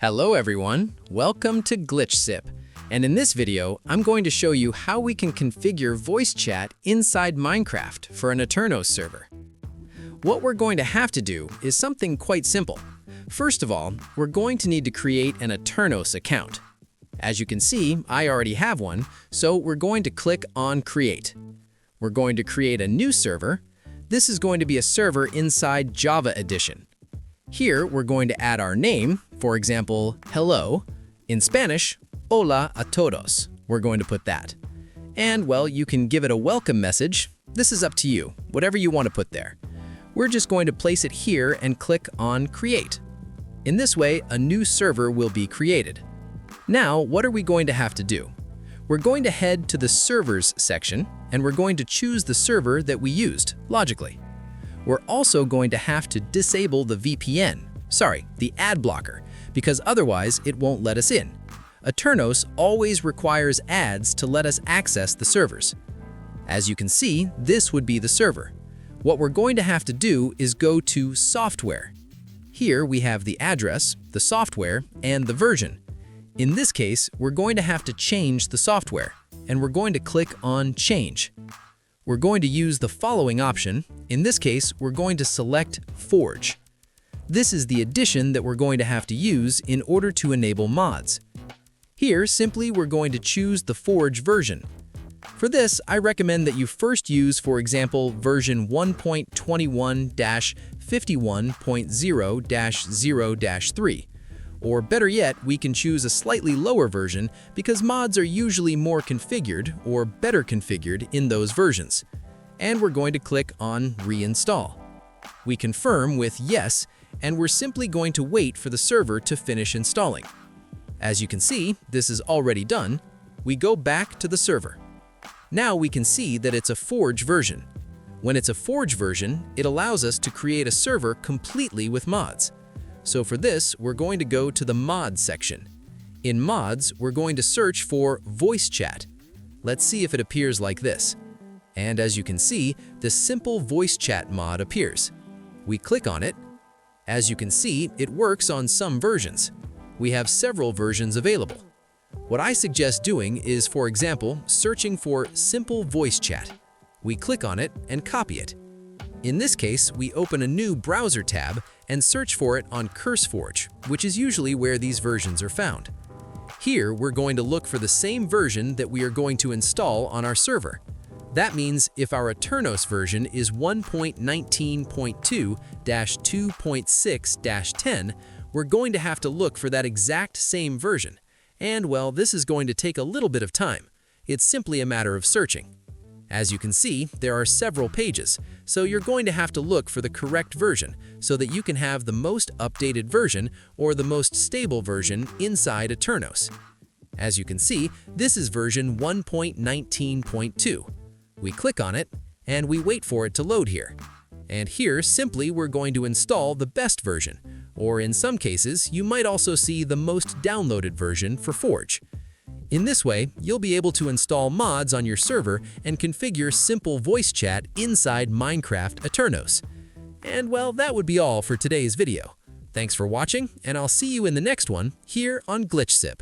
Hello everyone, welcome to GlitchSip. And in this video, I'm going to show you how we can configure voice chat inside Minecraft for an Aternos server. What we're going to have to do is something quite simple. First of all, we're going to need to create an Aternos account. As you can see, I already have one, so we're going to click on Create. We're going to create a new server. This is going to be a server inside Java Edition. Here, we're going to add our name, for example, hello. In Spanish, hola a todos. We're going to put that. And, well, you can give it a welcome message. This is up to you, whatever you want to put there. We're just going to place it here and click on Create. In this way, a new server will be created. Now, what are we going to have to do? We're going to head to the Servers section, and we're going to choose the server that we used, logically. We're also going to have to disable the the ad blocker, because otherwise it won't let us in. Aternos always requires ads to let us access the servers. As you can see, this would be the server. What we're going to have to do is go to Software. Here we have the address, the software, and the version. In this case, we're going to have to change the software, and we're going to click on Change. We're going to use the following option. In this case, we're going to select Forge. This is the edition that we're going to have to use in order to enable mods. Here, simply we're going to choose the Forge version. For this, I recommend that you first use, for example, version 1.21-51.0-0-3. Or better yet, we can choose a slightly lower version because mods are usually more configured or better configured in those versions. And we're going to click on Reinstall. We confirm with Yes, and we're simply going to wait for the server to finish installing. As you can see, this is already done. We go back to the server. Now we can see that it's a Forge version. When it's a Forge version, it allows us to create a server completely with mods. So for this, we're going to go to the Mods section. In Mods, we're going to search for Voice Chat. Let's see if it appears like this. And as you can see, the simple voice chat mod appears. We click on it. As you can see, it works on some versions. We have several versions available. What I suggest doing is, for example, searching for Simple Voice Chat. We click on it and copy it. In this case, we open a new browser tab and search for it on CurseForge, which is usually where these versions are found. Here, we're going to look for the same version that we are going to install on our server. That means if our Aternos version is 1.19.2-2.6-10, we're going to have to look for that exact same version. And, well, this is going to take a little bit of time. It's simply a matter of searching. As you can see, there are several pages, so you're going to have to look for the correct version so that you can have the most updated version or the most stable version inside Aternos. As you can see, this is version 1.19.2. We click on it, and we wait for it to load here. And here, simply, we're going to install the best version, or in some cases, you might also see the most downloaded version for Forge. In this way, you'll be able to install mods on your server and configure simple voice chat inside Minecraft Aternos. And, well, that would be all for today's video. Thanks for watching, and I'll see you in the next one here on GlitchSip.